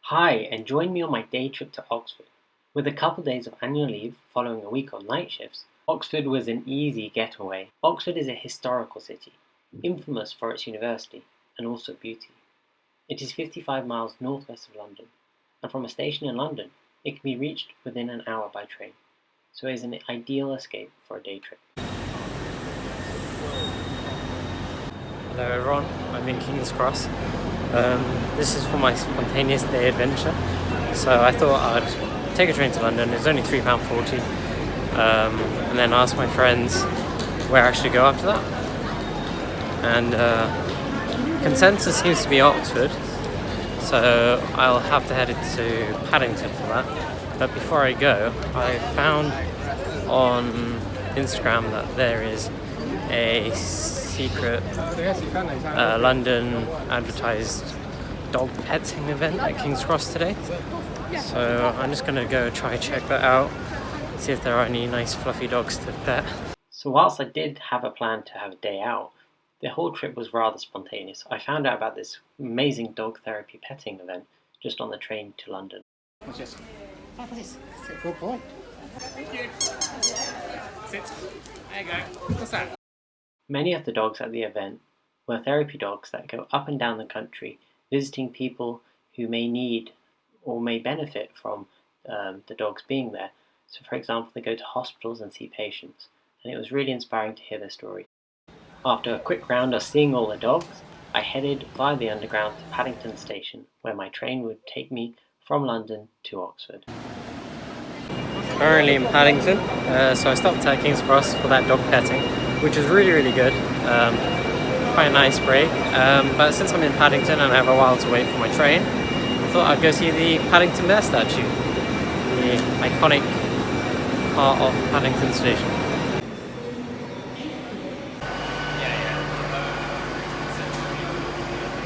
Hi, and join me on my day trip to Oxford. With a couple days of annual leave following a week on night shifts, Oxford was an easy getaway. Oxford is a historical city, infamous for its university and also beauty. It is 55 miles northwest of London, and from a station in London, it can be reached within an hour by train, so it is an ideal escape for a day trip. Hello everyone, I'm in King's Cross. This is for my spontaneous day adventure. So I thought I'd take a train to London. It's only £3.40, and then ask my friends where I should go after that. And consensus seems to be Oxford, so I'll have to head to Paddington for that. But before I go, I found on Instagram that there is a secret London advertised dog petting event at King's Cross today. So I'm just going to go try check that out, see if there are any nice fluffy dogs to pet. So whilst I did have a plan to have a day out, the whole trip was rather spontaneous. I found out about this amazing dog therapy petting event just on the train to London. What's this? Oh, this? That's a good boy. Thank you. Sit. There you go. What's that? Many of the dogs at the event were therapy dogs that go up and down the country visiting people who may need or may benefit from the dogs being there. So for example, they go to hospitals and see patients, and it was really inspiring to hear their story. After a quick round of seeing all the dogs, I headed via the underground to Paddington Station, where my train would take me from London to Oxford. Currently in Paddington, so I stopped at King's Cross for that dog petting, which is really good. Quite a nice break, but since I'm in Paddington and I have a while to wait for my train, I thought I'd go see the Paddington Bear statue, the iconic part of Paddington Station.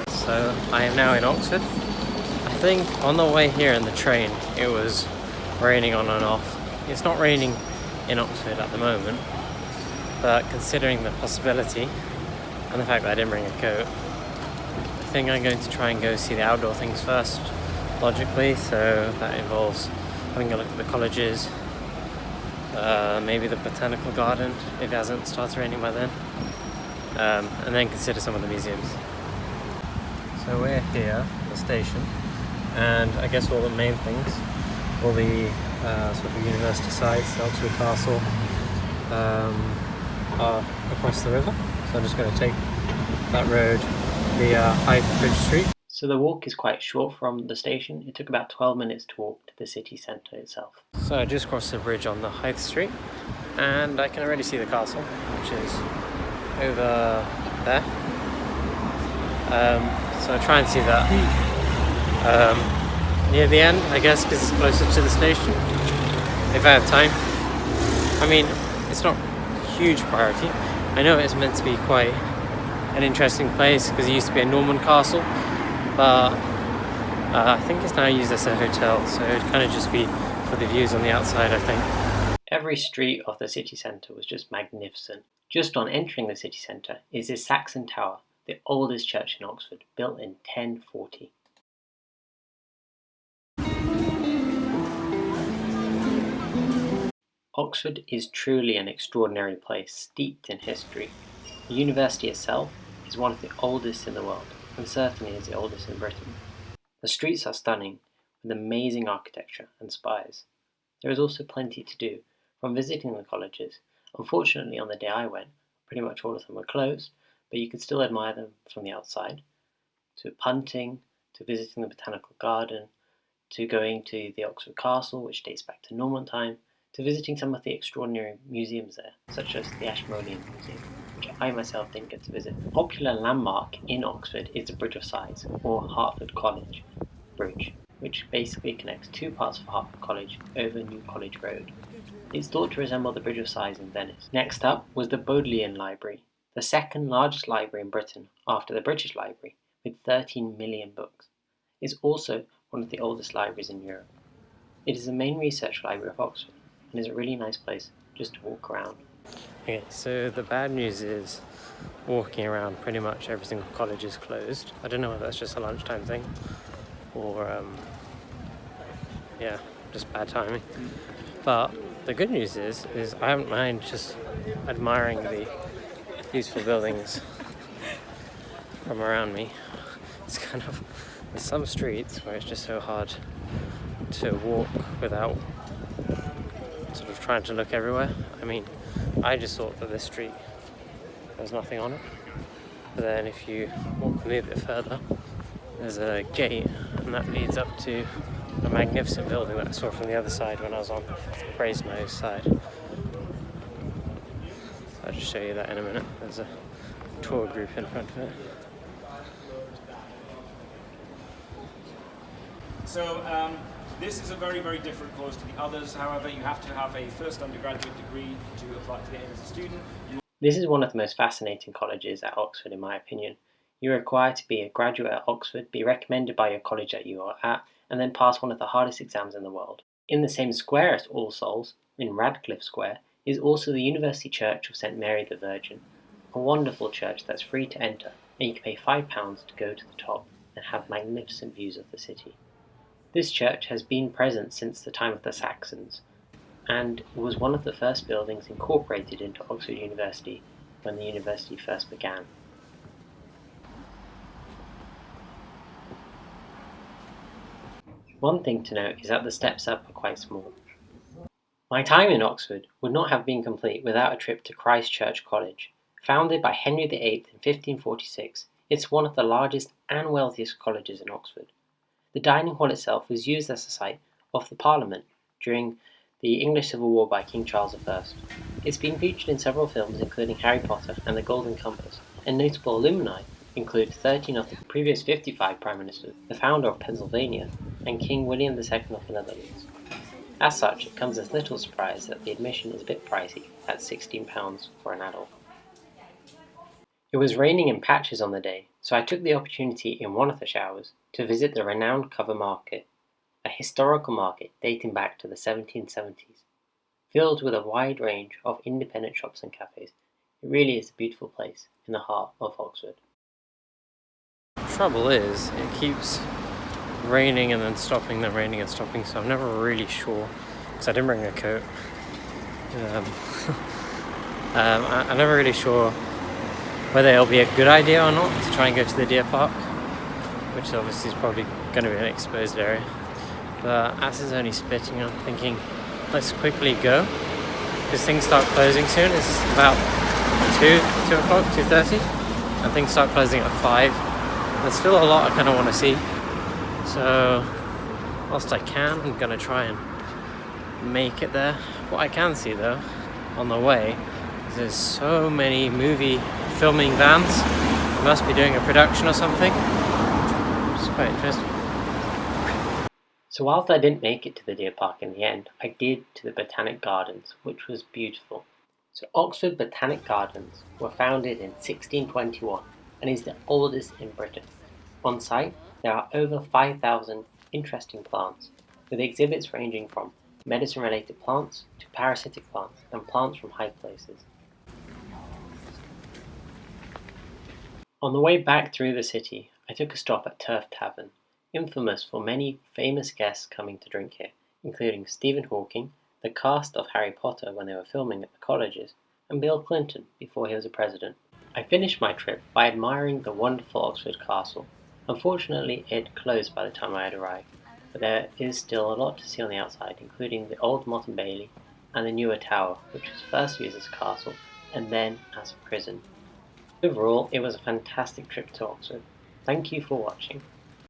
So I am now in Oxford. I think on the way here in the train it was raining on and off. It's not raining in Oxford at the moment, but considering the possibility and the fact that I didn't bring a coat, I think I'm going to try and go see the outdoor things first, logically. So that involves having a look at the colleges, maybe the botanical garden if it hasn't started raining by then, and then consider some of the museums. So we're here at the station, and I guess all the main things, all the sort of university sites, the Oxford Castle, are across the river. So I'm just going to take that road via High Bridge Street. So the walk is quite short from the station. It took about 12 minutes to walk to the city centre itself. So I just crossed the bridge on the High Street, and I can already see the castle, which is over there. So I'll try and see that near the end, I guess, because it's closer to the station, if I have time. I mean, it's not a huge priority. I know it's meant to be quite an interesting place because it used to be a Norman castle, but I think it's now used as a hotel, so it would kind of just be for the views on the outside, I think. Every street of the city centre was just magnificent. Just on entering the city centre is the Saxon Tower, the oldest church in Oxford, built in 1040. Oxford is truly an extraordinary place, steeped in history. The university itself is one of the oldest in the world, and certainly is the oldest in Britain. The streets are stunning, with amazing architecture and spires. There is also plenty to do, from visiting the colleges. Unfortunately, on the day I went, pretty much all of them were closed, but you could still admire them from the outside, to punting, to visiting the botanical garden, to going to the Oxford Castle, which dates back to Norman time, to visiting some of the extraordinary museums there, such as the Ashmolean Museum, which I myself didn't get to visit. A popular landmark in Oxford is the Bridge of Sighs, or Hertford College Bridge, which basically connects two parts of Hertford College over New College Road. It's thought to resemble the Bridge of Sighs in Venice. Next up was the Bodleian Library, the second largest library in Britain after the British Library, with 13 million books. It's also one of the oldest libraries in Europe. It is the main research library of Oxford, and is a really nice place just to walk around. Okay, so the bad news is walking around pretty much every single college is closed. I don't know whether that's just a lunchtime thing or yeah, just bad timing. But the good news is I haven't mind just admiring the beautiful buildings from around me. It's kind of, there's some streets where it's just so hard to walk without sort of trying to look everywhere. I mean, I just thought that this street, there was nothing on it. But then if you walk a little bit further, there's a gate, and that leads up to a magnificent building that I saw from the other side when I was on Brasenose side. So I'll just show you that in a minute. There's a tour group in front of it. So this is a very, very different course to the others. However, you have to have a first undergraduate degree to apply to get in as a student. This is one of the most fascinating colleges at Oxford in my opinion. You are required to be a graduate at Oxford, be recommended by your college that you are at, and then pass one of the hardest exams in the world. In the same square as All Souls, in Radcliffe Square, is also the University Church of St Mary the Virgin, a wonderful church that's free to enter, and you can pay £5 to go to the top and have magnificent views of the city. This church has been present since the time of the Saxons, and was one of the first buildings incorporated into Oxford University when the university first began. One thing to note is that the steps up are quite small. My time in Oxford would not have been complete without a trip to Christ Church College. Founded by Henry VIII in 1546, it's one of the largest and wealthiest colleges in Oxford. The dining hall itself was used as a site of the Parliament during the English Civil War by King Charles I. It's been featured in several films including Harry Potter and the Golden Compass, and notable alumni include 13 of the previous 55 Prime Ministers, the founder of Pennsylvania, and King William II of the Netherlands. As such, it comes as little surprise that the admission is a bit pricey at £16 for an adult. It was raining in patches on the day, so I took the opportunity in one of the showers to visit the renowned Cover Market, a historical market dating back to the 1770s. Filled with a wide range of independent shops and cafes, it really is a beautiful place in the heart of Oxford. Trouble is, it keeps raining and then stopping, then raining and stopping, so I'm never really sure, because I didn't bring a coat. I'm never really sure whether it'll be a good idea or not to try and go to the deer park, which obviously is probably going to be an exposed area. But as is only splitting, I'm thinking let's quickly go, because things start closing soon. It's about 2 o'clock, 2:30, and things start closing at 5. There's still a lot I kind of want to see, so whilst I can, I'm going to try and make it there. What I can see though on the way is there's so many movie filming vans. They must be doing a production or something. It's quite interesting. So whilst I didn't make it to the deer park in the end, I did to the Botanic Gardens, which was beautiful. So Oxford Botanic Gardens were founded in 1621 and is the oldest in Britain. On site, there are over 5,000 interesting plants, with exhibits ranging from medicine-related plants to parasitic plants and plants from high places. On the way back through the city, I took a stop at Turf Tavern, infamous for many famous guests coming to drink here, including Stephen Hawking, the cast of Harry Potter when they were filming at the colleges, and Bill Clinton before he was a president. I finished my trip by admiring the wonderful Oxford Castle. Unfortunately, it closed by the time I had arrived, but there is still a lot to see on the outside, including the old Motte and Bailey and the newer tower, which was first used as a castle and then as a prison. Overall, it was a fantastic trip to Oxford. Thank you for watching.